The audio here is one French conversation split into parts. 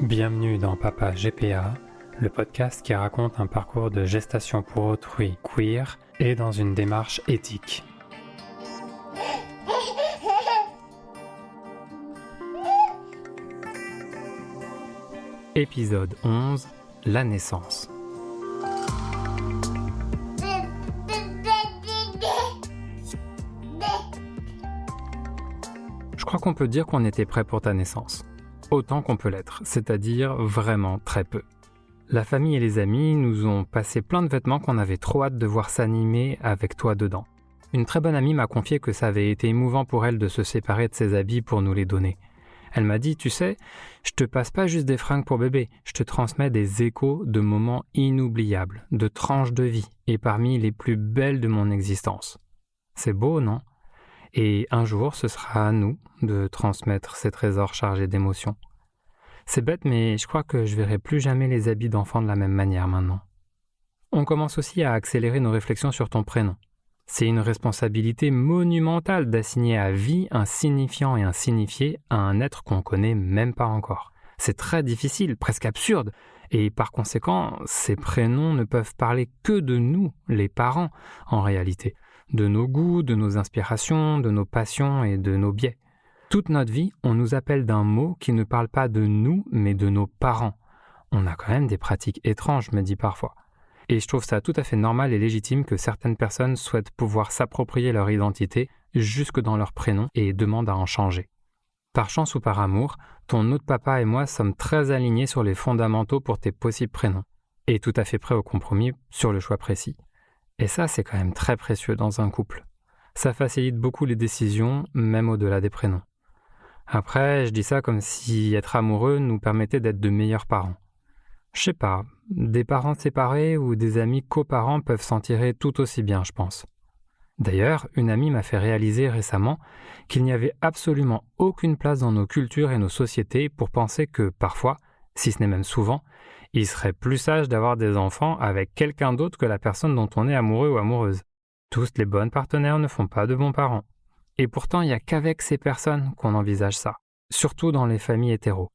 Bienvenue dans Papa GPA, le podcast qui raconte un parcours de gestation pour autrui queer et dans une démarche éthique. Épisode 11, la naissance. Je crois qu'on peut dire qu'on était prêt pour ta naissance. Autant qu'on peut l'être, c'est-à-dire vraiment très peu. La famille et les amis nous ont passé plein de vêtements qu'on avait trop hâte de voir s'animer avec toi dedans. Une très bonne amie m'a confié que ça avait été émouvant pour elle de se séparer de ses habits pour nous les donner. Elle m'a dit, tu sais, je te passe pas juste des fringues pour bébé, je te transmets des échos de moments inoubliables, de tranches de vie, et parmi les plus belles de mon existence. C'est beau, non ? Et un jour, ce sera à nous de transmettre ces trésors chargés d'émotions. C'est bête, mais je crois que je verrai plus jamais les habits d'enfant de la même manière maintenant. On commence aussi à accélérer nos réflexions sur ton prénom. C'est une responsabilité monumentale d'assigner à vie un signifiant et un signifié à un être qu'on connaît même pas encore. C'est très difficile, presque absurde, et par conséquent, ces prénoms ne peuvent parler que de nous, les parents, en réalité. De nos goûts, de nos inspirations, de nos passions et de nos biais. Toute notre vie, on nous appelle d'un mot qui ne parle pas de nous, mais de nos parents. On a quand même des pratiques étranges, je me dis parfois. Et je trouve ça tout à fait normal et légitime que certaines personnes souhaitent pouvoir s'approprier leur identité jusque dans leur prénom et demandent à en changer. Par chance ou par amour, ton autre papa et moi sommes très alignés sur les fondamentaux pour tes possibles prénoms, et tout à fait prêts au compromis sur le choix précis. Et ça, c'est quand même très précieux dans un couple. Ça facilite beaucoup les décisions, même au-delà des prénoms. Après, je dis ça comme si être amoureux nous permettait d'être de meilleurs parents. Je sais pas, des parents séparés ou des amis coparents peuvent s'en tirer tout aussi bien, je pense. D'ailleurs, une amie m'a fait réaliser récemment qu'il n'y avait absolument aucune place dans nos cultures et nos sociétés pour penser que parfois, si ce n'est même souvent, il serait plus sage d'avoir des enfants avec quelqu'un d'autre que la personne dont on est amoureux ou amoureuse. Tous les bons partenaires ne font pas de bons parents. Et pourtant, il n'y a qu'avec ces personnes qu'on envisage ça, surtout dans les familles hétéros.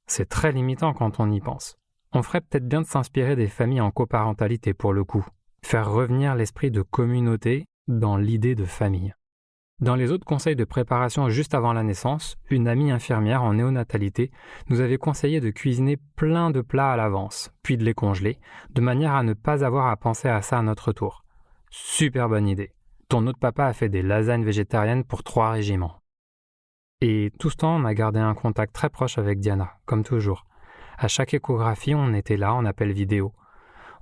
C'est très limitant quand on y pense. On ferait peut-être bien de s'inspirer des familles en coparentalité pour le coup, faire revenir l'esprit de communauté dans l'idée de famille. Dans les autres conseils de préparation juste avant la naissance, une amie infirmière en néonatalité nous avait conseillé de cuisiner plein de plats à l'avance, puis de les congeler, de manière à ne pas avoir à penser à ça à notre tour. Super bonne idée. Ton autre papa a fait des lasagnes végétariennes pour 3 régiments. Et tout ce temps, on a gardé un contact très proche avec Diana, comme toujours. À chaque échographie, on était là en appel vidéo.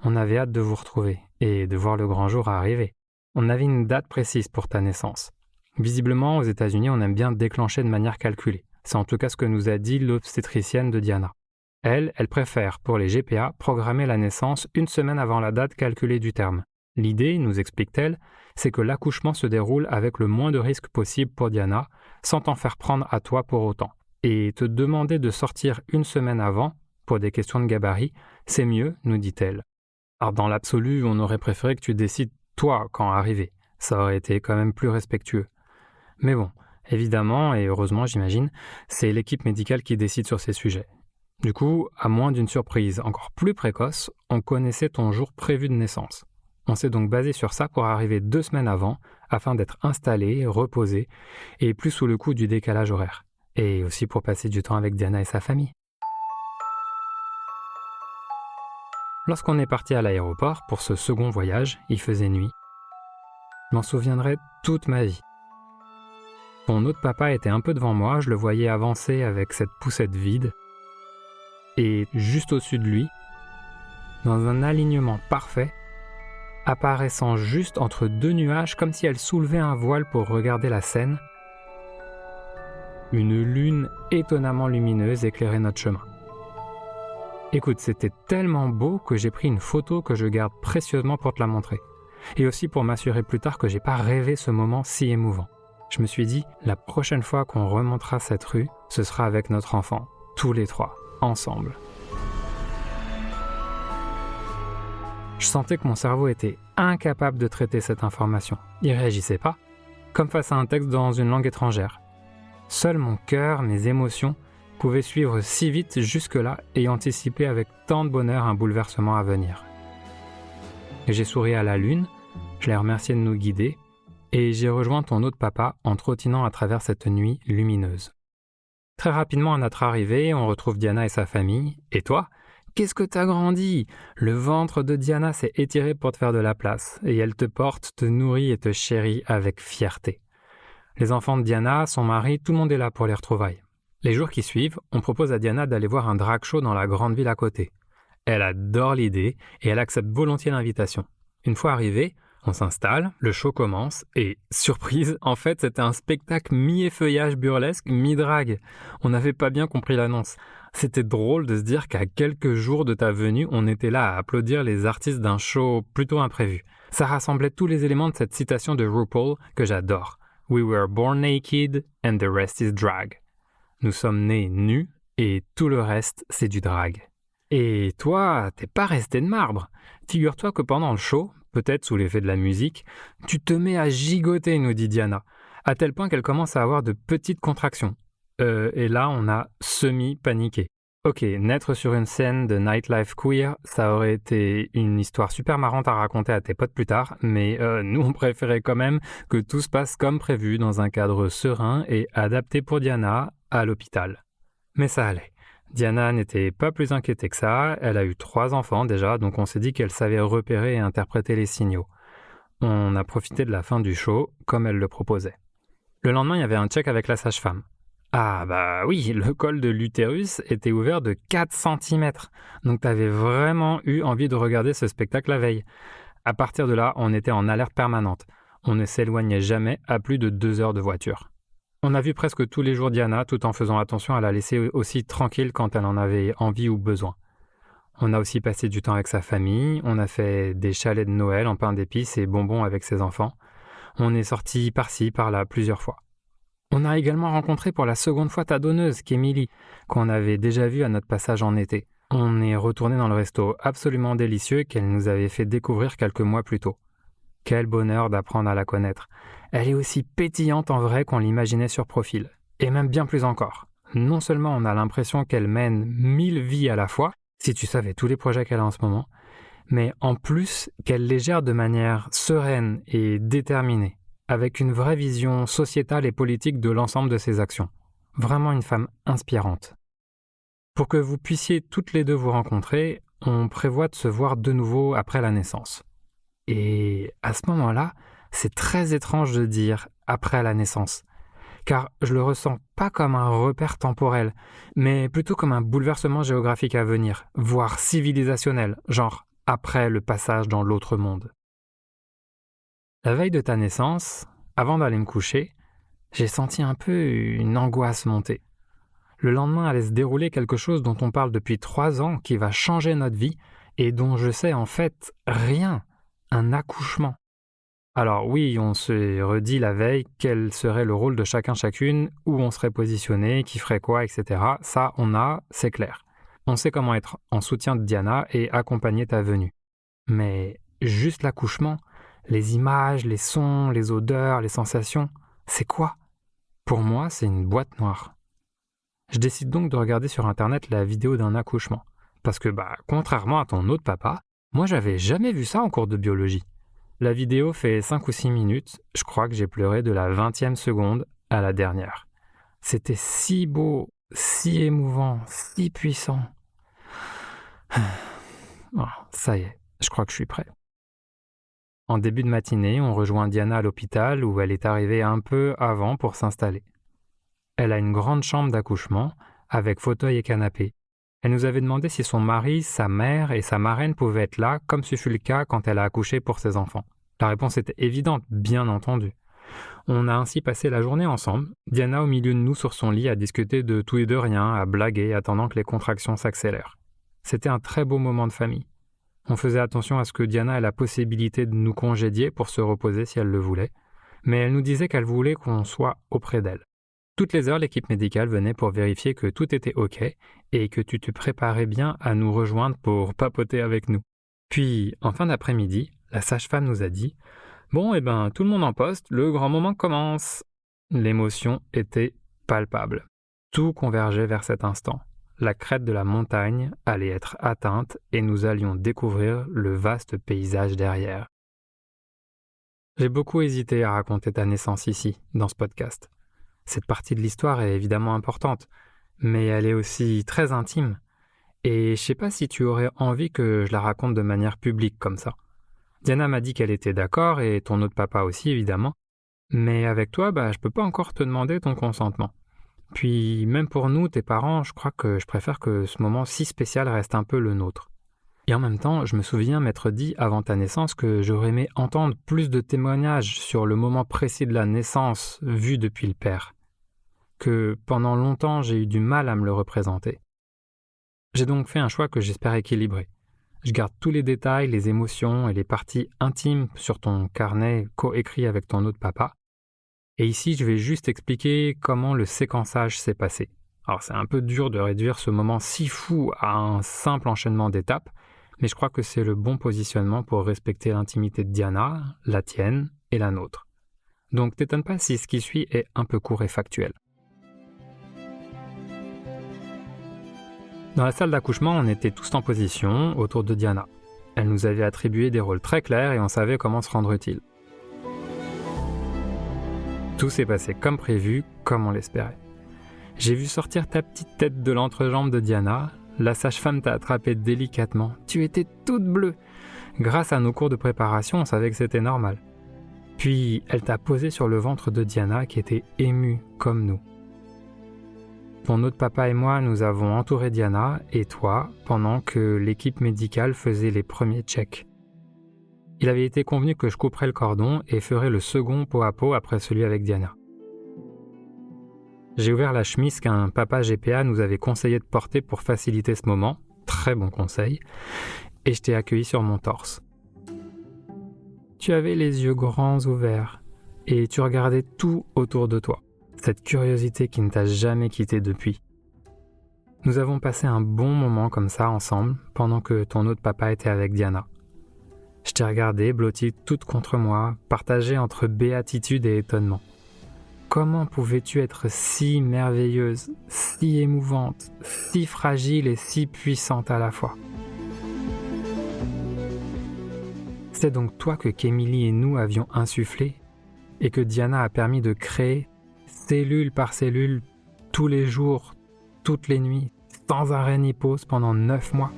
On avait hâte de vous retrouver et de voir le grand jour arriver. On avait une date précise pour ta naissance. Visiblement, aux États-Unis, on aime bien déclencher de manière calculée. C'est en tout cas ce que nous a dit l'obstétricienne de Diana. Elle préfère, pour les GPA, programmer la naissance 1 semaine avant la date calculée du terme. L'idée, nous explique-t-elle, c'est que l'accouchement se déroule avec le moins de risques possible pour Diana, sans t'en faire prendre à toi pour autant. Et te demander de sortir 1 semaine avant, pour des questions de gabarit, c'est mieux, nous dit-elle. Alors dans l'absolu, on aurait préféré que tu décides toi quand arriver. Ça aurait été quand même plus respectueux. Mais bon, évidemment, et heureusement j'imagine, c'est l'équipe médicale qui décide sur ces sujets. Du coup, à moins d'une surprise encore plus précoce, on connaissait ton jour prévu de naissance. On s'est donc basé sur ça pour arriver 2 semaines avant, afin d'être installé, reposé, et plus sous le coup du décalage horaire. Et aussi pour passer du temps avec Diana et sa famille. Lorsqu'on est parti à l'aéroport pour ce second voyage, il faisait nuit. Je m'en souviendrai toute ma vie. Ton autre papa était un peu devant moi, je le voyais avancer avec cette poussette vide. Et juste au-dessus de lui, dans un alignement parfait, apparaissant juste entre 2 nuages comme si elle soulevait un voile pour regarder la scène, une lune étonnamment lumineuse éclairait notre chemin. Écoute, c'était tellement beau que j'ai pris une photo que je garde précieusement pour te la montrer. Et aussi pour m'assurer plus tard que j'ai pas rêvé ce moment si émouvant. Je me suis dit, la prochaine fois qu'on remontera cette rue, ce sera avec notre enfant, tous les 3, ensemble. Je sentais que mon cerveau était incapable de traiter cette information. Il réagissait pas, comme face à un texte dans une langue étrangère. Seul mon cœur, mes émotions, pouvaient suivre si vite jusque-là et anticiper avec tant de bonheur un bouleversement à venir. Et j'ai souri à la lune, je l'ai remercié de nous guider, et j'ai rejoint ton autre papa en trottinant à travers cette nuit lumineuse. Très rapidement à notre arrivée, on retrouve Diana et sa famille. Et toi, qu'est-ce que t'as grandi? Le ventre de Diana s'est étiré pour te faire de la place, et elle te porte, te nourrit et te chérit avec fierté. Les enfants de Diana, son mari, tout le monde est là pour les retrouvailles. Les jours qui suivent, on propose à Diana d'aller voir un drag show dans la grande ville à côté. Elle adore l'idée et elle accepte volontiers l'invitation. Une fois arrivée, on s'installe, le show commence et, surprise, en fait c'était un spectacle mi-effeuillage burlesque, mi-drague. On n'avait pas bien compris l'annonce. C'était drôle de se dire qu'à quelques jours de ta venue, on était là à applaudir les artistes d'un show plutôt imprévu. Ça rassemblait tous les éléments de cette citation de RuPaul que j'adore. We were born naked and the rest is drag. Nous sommes nés nus et tout le reste c'est du drag. Et toi, t'es pas resté de marbre. Figure-toi que pendant le show, peut-être sous l'effet de la musique, tu te mets à gigoter, nous dit Diana, à tel point qu'elle commence à avoir de petites contractions. Et là, on a semi-paniqué. Ok, naître sur une scène de nightlife queer, ça aurait été une histoire super marrante à raconter à tes potes plus tard, mais nous, on préférait quand même que tout se passe comme prévu, dans un cadre serein et adapté pour Diana, à l'hôpital. Mais ça allait. Diana n'était pas plus inquiétée que ça, elle a eu 3 enfants déjà, donc on s'est dit qu'elle savait repérer et interpréter les signaux. On a profité de la fin du show, comme elle le proposait. Le lendemain, il y avait un check avec la sage-femme. Ah bah oui, le col de l'utérus était ouvert de 4 cm, donc t'avais vraiment eu envie de regarder ce spectacle la veille. À partir de là, on était en alerte permanente. On ne s'éloignait jamais à plus de 2 heures de voiture. On a vu presque tous les jours Diana, tout en faisant attention à la laisser aussi tranquille quand elle en avait envie ou besoin. On a aussi passé du temps avec sa famille, on a fait des chalets de Noël en pain d'épices et bonbons avec ses enfants. On est sorti par-ci, par-là plusieurs fois. On a également rencontré pour la seconde fois ta donneuse, Kémilie, qu'on avait déjà vue à notre passage en été. On est retourné dans le resto absolument délicieux qu'elle nous avait fait découvrir quelques mois plus tôt. Quel bonheur d'apprendre à la connaître. Elle est aussi pétillante en vrai qu'on l'imaginait sur profil. Et même bien plus encore. Non seulement on a l'impression qu'elle mène 1000 vies à la fois, si tu savais tous les projets qu'elle a en ce moment, mais en plus qu'elle les gère de manière sereine et déterminée, avec une vraie vision sociétale et politique de l'ensemble de ses actions. Vraiment une femme inspirante. Pour que vous puissiez toutes les deux vous rencontrer, on prévoit de se voir de nouveau après la naissance. Et à ce moment-là, c'est très étrange de dire « après la naissance », car je le ressens pas comme un repère temporel, mais plutôt comme un bouleversement géographique à venir, voire civilisationnel, genre après le passage dans l'autre monde. La veille de ta naissance, avant d'aller me coucher, j'ai senti un peu une angoisse monter. Le lendemain allait se dérouler quelque chose dont on parle depuis 3 ans qui va changer notre vie et dont je sais en fait rien. Un accouchement. Alors oui, on se redit la veille quel serait le rôle de chacune, où on serait positionné, qui ferait quoi, etc. Ça, c'est clair. On sait comment être en soutien de Diana et accompagner ta venue. Mais juste l'accouchement, les images, les sons, les odeurs, les sensations, c'est quoi? Pour moi, c'est une boîte noire. Je décide donc de regarder sur internet la vidéo d'un accouchement. Parce que, contrairement à ton autre papa, moi, j'avais jamais vu ça en cours de biologie. La vidéo fait 5 ou 6 minutes. Je crois que j'ai pleuré de la 20e seconde à la dernière. C'était si beau, si émouvant, si puissant. Bon, ça y est, je crois que je suis prêt. En début de matinée, on rejoint Diana à l'hôpital où elle est arrivée un peu avant pour s'installer. Elle a une grande chambre d'accouchement avec fauteuil et canapé. Elle nous avait demandé si son mari, sa mère et sa marraine pouvaient être là, comme ce fut le cas quand elle a accouché pour ses enfants. La réponse était évidente, bien entendu. On a ainsi passé la journée ensemble, Diana au milieu de nous sur son lit à discuter de tout et de rien, à blaguer, attendant que les contractions s'accélèrent. C'était un très beau moment de famille. On faisait attention à ce que Diana ait la possibilité de nous congédier pour se reposer si elle le voulait, mais elle nous disait qu'elle voulait qu'on soit auprès d'elle. Toutes les heures, l'équipe médicale venait pour vérifier que tout était OK et que tu te préparais bien à nous rejoindre pour papoter avec nous. Puis, en fin d'après-midi, la sage-femme nous a dit « Bon, tout le monde en poste, le grand moment commence !» L'émotion était palpable. Tout convergeait vers cet instant. La crête de la montagne allait être atteinte et nous allions découvrir le vaste paysage derrière. J'ai beaucoup hésité à raconter ta naissance ici, dans ce podcast. Cette partie de l'histoire est évidemment importante, mais elle est aussi très intime. Et je sais pas si tu aurais envie que je la raconte de manière publique comme ça. Diana m'a dit qu'elle était d'accord, et ton autre papa aussi évidemment. Mais avec toi, je peux pas encore te demander ton consentement. Puis même pour nous, tes parents, je crois que je préfère que ce moment si spécial reste un peu le nôtre. Et en même temps, je me souviens m'être dit avant ta naissance que j'aurais aimé entendre plus de témoignages sur le moment précis de la naissance vu depuis le père. Que pendant longtemps j'ai eu du mal à me le représenter. J'ai donc fait un choix que j'espère équilibré. Je garde tous les détails, les émotions et les parties intimes sur ton carnet coécrit avec ton autre papa. Et ici, je vais juste expliquer comment le séquençage s'est passé. Alors c'est un peu dur de réduire ce moment si fou à un simple enchaînement d'étapes, mais je crois que c'est le bon positionnement pour respecter l'intimité de Diana, la tienne et la nôtre. Donc t'étonne pas si ce qui suit est un peu court et factuel. Dans la salle d'accouchement, on était tous en position autour de Diana. Elle nous avait attribué des rôles très clairs et on savait comment se rendre utile. Tout s'est passé comme prévu, comme on l'espérait. J'ai vu sortir ta petite tête de l'entrejambe de Diana. La sage-femme t'a attrapé délicatement. Tu étais toute bleue. Grâce à nos cours de préparation, on savait que c'était normal. Puis, elle t'a posé sur le ventre de Diana qui était émue comme nous. Ton autre papa et moi, nous avons entouré Diana et toi pendant que l'équipe médicale faisait les premiers checks. Il avait été convenu que je couperais le cordon et ferais le second pot à pot après celui avec Diana. J'ai ouvert la chemise qu'un papa GPA nous avait conseillé de porter pour faciliter ce moment, très bon conseil, et je t'ai accueilli sur mon torse. Tu avais les yeux grands ouverts et tu regardais tout autour de toi, cette curiosité qui ne t'a jamais quitté depuis. Nous avons passé un bon moment comme ça ensemble pendant que ton autre papa était avec Diana. Je t'ai regardé, blottie toute contre moi, partagée entre béatitude et étonnement. Comment pouvais-tu être si merveilleuse, si émouvante, si fragile et si puissante à la fois? C'est donc toi que Kémilie et nous avions insufflé et que Diana a permis de créer, cellule par cellule, tous les jours, toutes les nuits, sans arrêt ni pause pendant 9 mois.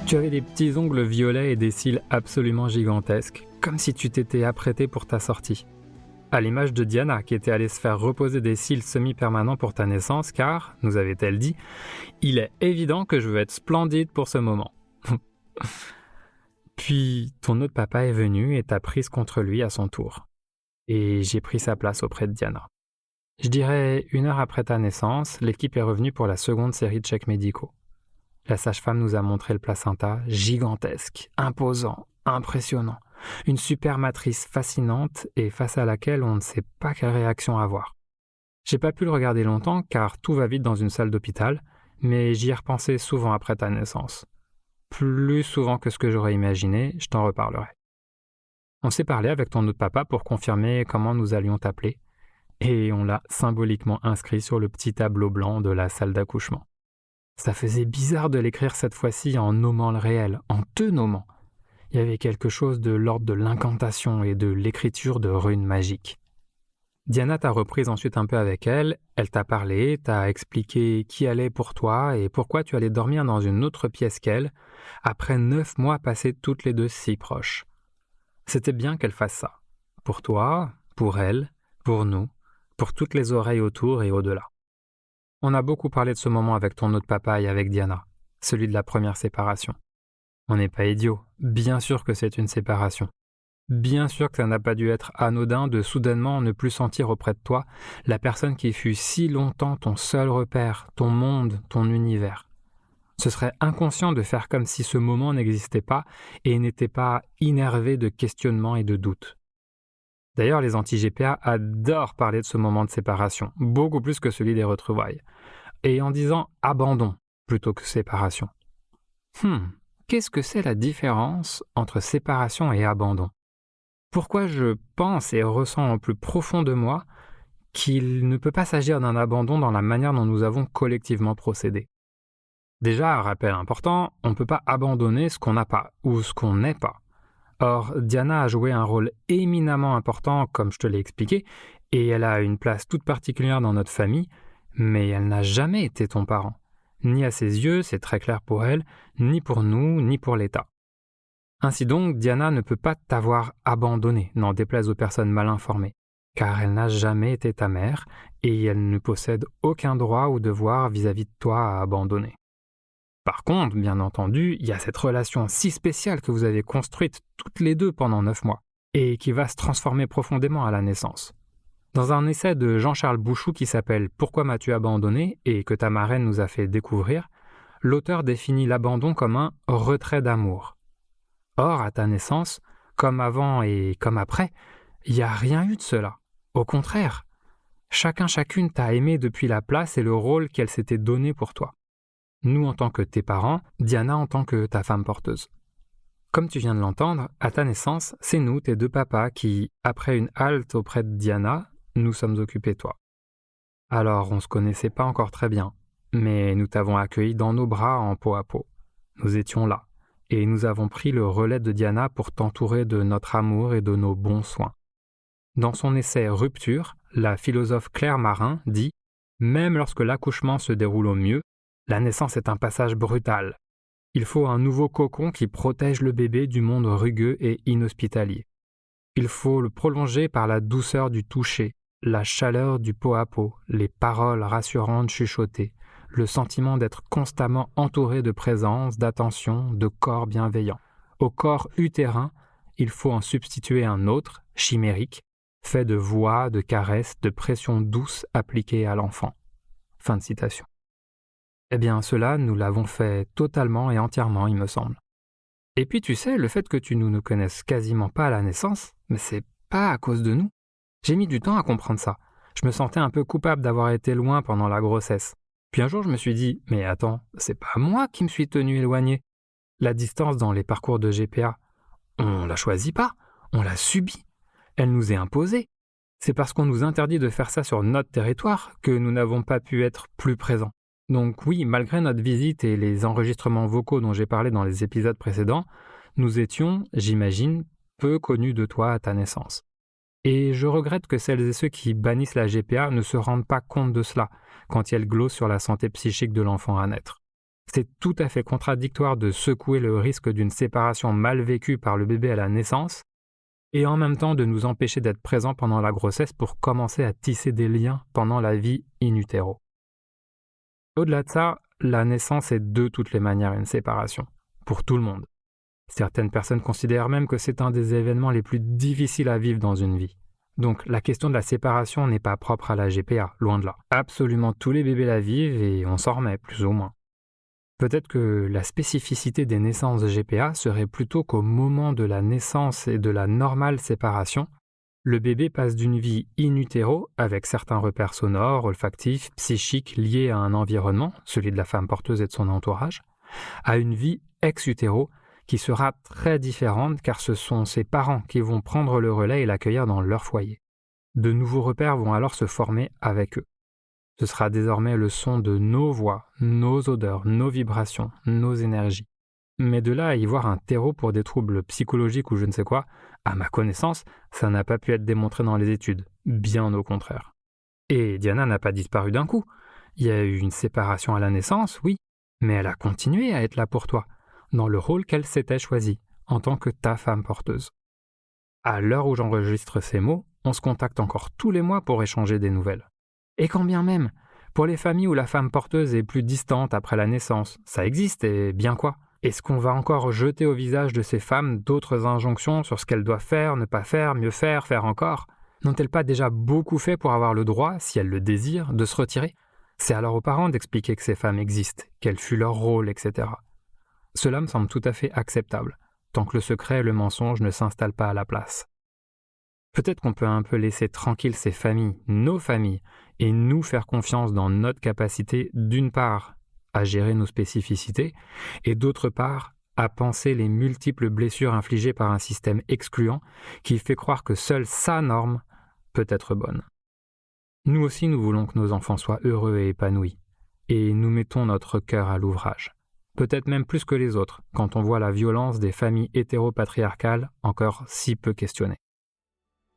Tu avais des petits ongles violets et des cils absolument gigantesques, comme si tu t'étais apprêté pour ta sortie. À l'image de Diana, qui était allée se faire reposer des cils semi-permanents pour ta naissance, car, nous avait-elle dit, il est évident que je veux être splendide pour ce moment. Puis, ton autre papa est venu et t'a prise contre lui à son tour. Et j'ai pris sa place auprès de Diana. Je dirais 1 heure après ta naissance, l'équipe est revenue pour la seconde série de checks médicaux. La sage-femme nous a montré le placenta, gigantesque, imposant, impressionnant. Une super matrice fascinante et face à laquelle on ne sait pas quelle réaction avoir. J'ai pas pu le regarder longtemps car tout va vite dans une salle d'hôpital, mais j'y ai repensé souvent après ta naissance. Plus souvent que ce que j'aurais imaginé, je t'en reparlerai. On s'est parlé avec ton autre papa pour confirmer comment nous allions t'appeler, et on l'a symboliquement inscrit sur le petit tableau blanc de la salle d'accouchement. Ça faisait bizarre de l'écrire cette fois-ci en nommant le réel, en te nommant. Il y avait quelque chose de l'ordre de l'incantation et de l'écriture de runes magiques. Diana t'a reprise ensuite un peu avec elle, elle t'a parlé, t'a expliqué qui allait pour toi et pourquoi tu allais dormir dans une autre pièce qu'elle, après 9 mois passés toutes les deux si proches. C'était bien qu'elle fasse ça. Pour toi, pour elle, pour nous, pour toutes les oreilles autour et au-delà. On a beaucoup parlé de ce moment avec ton autre papa et avec Diana, celui de la première séparation. On n'est pas idiots, bien sûr que c'est une séparation. Bien sûr que ça n'a pas dû être anodin de soudainement ne plus sentir auprès de toi la personne qui fut si longtemps ton seul repère, ton monde, ton univers. Ce serait inconscient de faire comme si ce moment n'existait pas et n'était pas innervé de questionnements et de doutes. D'ailleurs, les anti-GPA adorent parler de ce moment de séparation, beaucoup plus que celui des retrouvailles. et en disant abandon plutôt que séparation. Qu'est-ce que c'est la différence entre séparation et abandon? Pourquoi je pense et ressens au plus profond de moi qu'il ne peut pas s'agir d'un abandon dans la manière dont nous avons collectivement procédé? Déjà, un rappel important, on ne peut pas abandonner ce qu'on n'a pas ou ce qu'on n'est pas. Or, Diana a joué un rôle éminemment important, comme je te l'ai expliqué, et elle a une place toute particulière dans notre famille, mais elle n'a jamais été ton parent. Ni à ses yeux, c'est très clair pour elle, ni pour nous, ni pour l'État. Ainsi donc, Diana ne peut pas t'avoir abandonné, n'en déplaise aux personnes mal informées, car elle n'a jamais été ta mère, et elle ne possède aucun droit ou devoir vis-à-vis de toi à abandonner. Par contre, bien entendu, il y a cette relation si spéciale que vous avez construite toutes les deux pendant 9 mois, et qui va se transformer profondément à la naissance. Dans un essai de Jean-Charles Bouchou qui s'appelle « Pourquoi m'as-tu abandonné ?» et que ta marraine nous a fait découvrir, l'auteur définit l'abandon comme un retrait d'amour. Or, à ta naissance, comme avant et comme après, il n'y a rien eu de cela. Au contraire, chacune t'a aimé depuis la place et le rôle qu'elle s'était donné pour toi. Nous en tant que tes parents, Diana en tant que ta femme porteuse. Comme tu viens de l'entendre, à ta naissance, c'est nous, tes deux papas, qui, après une halte auprès de Diana, nous sommes occupés de toi. Alors, on ne se connaissait pas encore très bien, mais nous t'avons accueilli dans nos bras en peau à peau. Nous étions là, et nous avons pris le relais de Diana pour t'entourer de notre amour et de nos bons soins. Dans son essai Rupture, la philosophe Claire Marin dit « Même lorsque l'accouchement se déroule au mieux, la naissance est un passage brutal. Il faut un nouveau cocon qui protège le bébé du monde rugueux et inhospitalier. Il faut le prolonger par la douceur du toucher, la chaleur du pot à pot, les paroles rassurantes chuchotées, le sentiment d'être constamment entouré de présence, d'attention, de corps bienveillants. Au corps utérin, il faut en substituer un autre, chimérique, fait de voix, de caresses, de pressions douces appliquées à l'enfant. » Fin de citation. Eh bien, cela, nous l'avons fait totalement et entièrement, il me semble. Et puis, tu sais, le fait que tu nous ne connaisses quasiment pas à la naissance, mais c'est pas à cause de nous. J'ai mis du temps à comprendre ça. Je me sentais un peu coupable d'avoir été loin pendant la grossesse. Puis un jour, je me suis dit, mais attends, c'est pas moi qui me suis tenu éloigné. La distance dans les parcours de GPA, on la choisit pas, on l'a subie. Elle nous est imposée. C'est parce qu'on nous interdit de faire ça sur notre territoire que nous n'avons pas pu être plus présents. Donc oui, malgré notre visite et les enregistrements vocaux dont j'ai parlé dans les épisodes précédents, nous étions, j'imagine, peu connus de toi à ta naissance. Et je regrette que celles et ceux qui bannissent la GPA ne se rendent pas compte de cela quand elles glosent sur la santé psychique de l'enfant à naître. C'est tout à fait contradictoire de secouer le risque d'une séparation mal vécue par le bébé à la naissance et en même temps de nous empêcher d'être présents pendant la grossesse pour commencer à tisser des liens pendant la vie in utero. Au-delà de ça, la naissance est de toutes les manières une séparation, pour tout le monde. Certaines personnes considèrent même que c'est un des événements les plus difficiles à vivre dans une vie. Donc la question de la séparation n'est pas propre à la GPA, loin de là. Absolument tous les bébés la vivent et on s'en remet, plus ou moins. Peut-être que la spécificité des naissances de GPA serait plutôt qu'au moment de la naissance et de la normale séparation, le bébé passe d'une vie in utero, avec certains repères sonores, olfactifs, psychiques liés à un environnement, celui de la femme porteuse et de son entourage, à une vie ex utero, qui sera très différente car ce sont ses parents qui vont prendre le relais et l'accueillir dans leur foyer. De nouveaux repères vont alors se former avec eux. Ce sera désormais le son de nos voix, nos odeurs, nos vibrations, nos énergies. Mais de là à y voir un terreau pour des troubles psychologiques ou je ne sais quoi, à ma connaissance, ça n'a pas pu être démontré dans les études, bien au contraire. Et Diana n'a pas disparu d'un coup. Il y a eu une séparation à la naissance, oui, mais elle a continué à être là pour toi, dans le rôle qu'elle s'était choisi, en tant que ta femme porteuse. À l'heure où j'enregistre ces mots, on se contacte encore tous les mois pour échanger des nouvelles. Et quand bien même, pour les familles où la femme porteuse est plus distante après la naissance, ça existe et bien quoi. Est-ce qu'on va encore jeter au visage de ces femmes d'autres injonctions sur ce qu'elles doivent faire, ne pas faire, mieux faire encore? N'ont-elles pas déjà beaucoup fait pour avoir le droit, si elles le désirent, de se retirer? C'est alors aux parents d'expliquer que ces femmes existent, quel fut leur rôle, etc. Cela me semble tout à fait acceptable, tant que le secret et le mensonge ne s'installent pas à la place. Peut-être qu'on peut un peu laisser tranquilles ces familles, nos familles, et nous faire confiance dans notre capacité, d'une part, à gérer nos spécificités, et d'autre part, à penser les multiples blessures infligées par un système excluant qui fait croire que seule sa norme peut être bonne. Nous aussi, nous voulons que nos enfants soient heureux et épanouis, et nous mettons notre cœur à l'ouvrage. Peut-être même plus que les autres, quand on voit la violence des familles hétéropatriarcales encore si peu questionnées.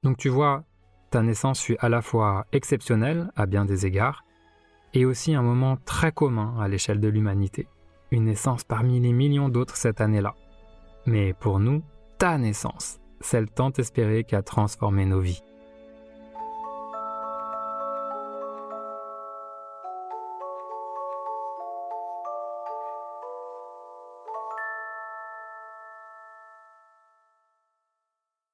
Donc tu vois, ta naissance fut à la fois exceptionnelle à bien des égards, et aussi un moment très commun à l'échelle de l'humanité. Une naissance parmi les millions d'autres cette année-là. Mais pour nous, ta naissance, celle tant espérée qui a transformé nos vies.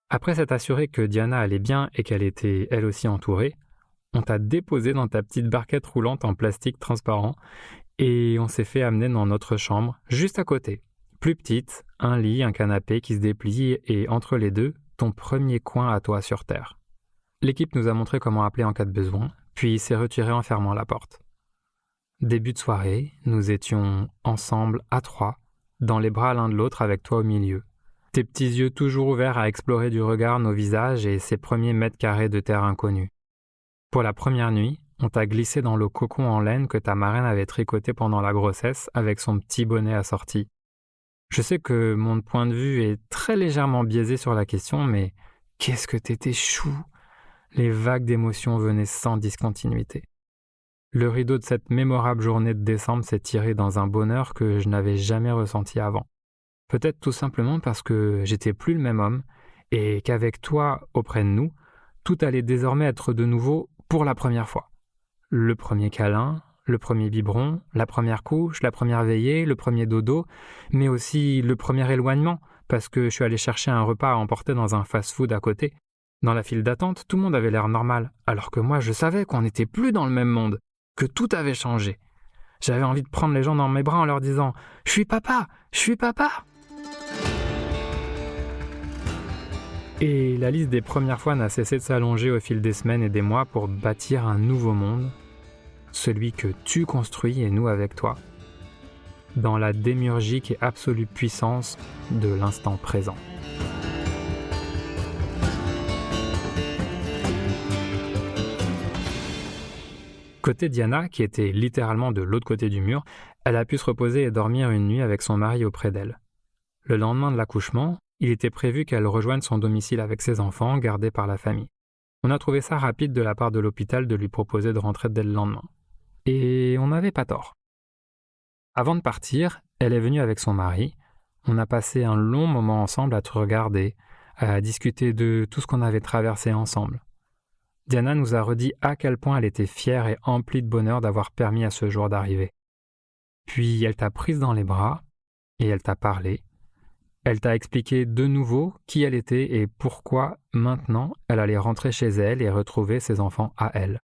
Après s'être assuré que Diana allait bien et qu'elle était elle aussi entourée, on t'a déposé dans ta petite barquette roulante en plastique transparent et on s'est fait amener dans notre chambre, juste à côté. Plus petite, un lit, un canapé qui se déplie et entre les deux, ton premier coin à toi sur Terre. L'équipe nous a montré comment appeler en cas de besoin, puis s'est retirée en fermant la porte. Début de soirée, nous étions ensemble à trois, dans les bras l'un de l'autre avec toi au milieu. Tes petits yeux toujours ouverts à explorer du regard nos visages et ces premiers mètres carrés de terre inconnue. Pour la première nuit, on t'a glissé dans le cocon en laine que ta marraine avait tricoté pendant la grossesse avec son petit bonnet assorti. Je sais que mon point de vue est très légèrement biaisé sur la question, mais qu'est-ce que t'étais chou! Les vagues d'émotions venaient sans discontinuité. Le rideau de cette mémorable journée de décembre s'est tiré dans un bonheur que je n'avais jamais ressenti avant. Peut-être tout simplement parce que j'étais plus le même homme et qu'avec toi auprès de nous, tout allait désormais être de nouveau pour la première fois. Le premier câlin, le premier biberon, la première couche, la première veillée, le premier dodo, mais aussi le premier éloignement parce que je suis allé chercher un repas à emporter dans un fast-food à côté. Dans la file d'attente, tout le monde avait l'air normal, alors que moi je savais qu'on n'était plus dans le même monde, que tout avait changé. J'avais envie de prendre les gens dans mes bras en leur disant « Je suis papa, je suis papa !» Et la liste des premières fois n'a cessé de s'allonger au fil des semaines et des mois pour bâtir un nouveau monde, celui que tu construis et nous avec toi, dans la démiurgique et absolue puissance de l'instant présent. Côté Diana, qui était littéralement de l'autre côté du mur, elle a pu se reposer et dormir une nuit avec son mari auprès d'elle. Le lendemain de l'accouchement, il était prévu qu'elle rejoigne son domicile avec ses enfants, gardés par la famille. On a trouvé ça rapide de la part de l'hôpital de lui proposer de rentrer dès le lendemain. Et on n'avait pas tort. Avant de partir, elle est venue avec son mari. On a passé un long moment ensemble à te regarder, à discuter de tout ce qu'on avait traversé ensemble. Diana nous a redit à quel point elle était fière et emplie de bonheur d'avoir permis à ce jour d'arriver. Puis elle t'a prise dans les bras et elle t'a parlé. Elle t'a expliqué de nouveau qui elle était et pourquoi, maintenant, elle allait rentrer chez elle et retrouver ses enfants à elle.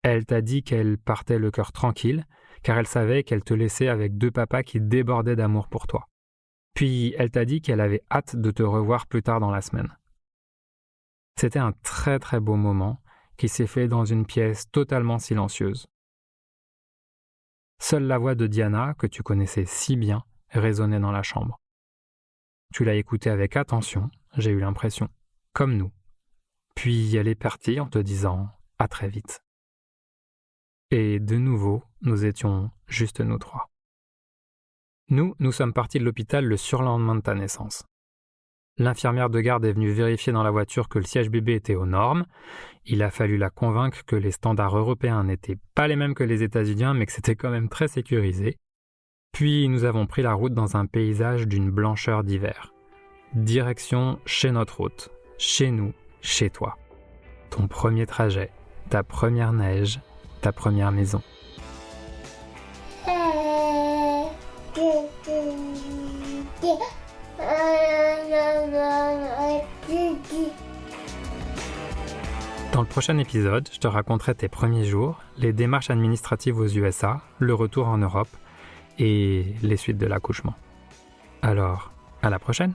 Elle t'a dit qu'elle partait le cœur tranquille, car elle savait qu'elle te laissait avec deux papas qui débordaient d'amour pour toi. Puis elle t'a dit qu'elle avait hâte de te revoir plus tard dans la semaine. C'était un très très beau moment qui s'est fait dans une pièce totalement silencieuse. Seule la voix de Diana, que tu connaissais si bien, résonnait dans la chambre. Tu l'as écoutée avec attention, j'ai eu l'impression, comme nous. Puis elle est partie en te disant « à très vite ». Et de nouveau, nous étions juste nous trois. Nous sommes partis de l'hôpital le surlendemain de ta naissance. L'infirmière de garde est venue vérifier dans la voiture que le siège bébé était aux normes. Il a fallu la convaincre que les standards européens n'étaient pas les mêmes que les états-uniens, mais que c'était quand même très sécurisé. Puis nous avons pris la route dans un paysage d'une blancheur d'hiver. Direction chez notre hôte, chez nous, chez toi. Ton premier trajet, ta première neige, ta première maison. Dans le prochain épisode, je te raconterai tes premiers jours, les démarches administratives aux USA, le retour en Europe et les suites de l'accouchement. Alors, à la prochaine!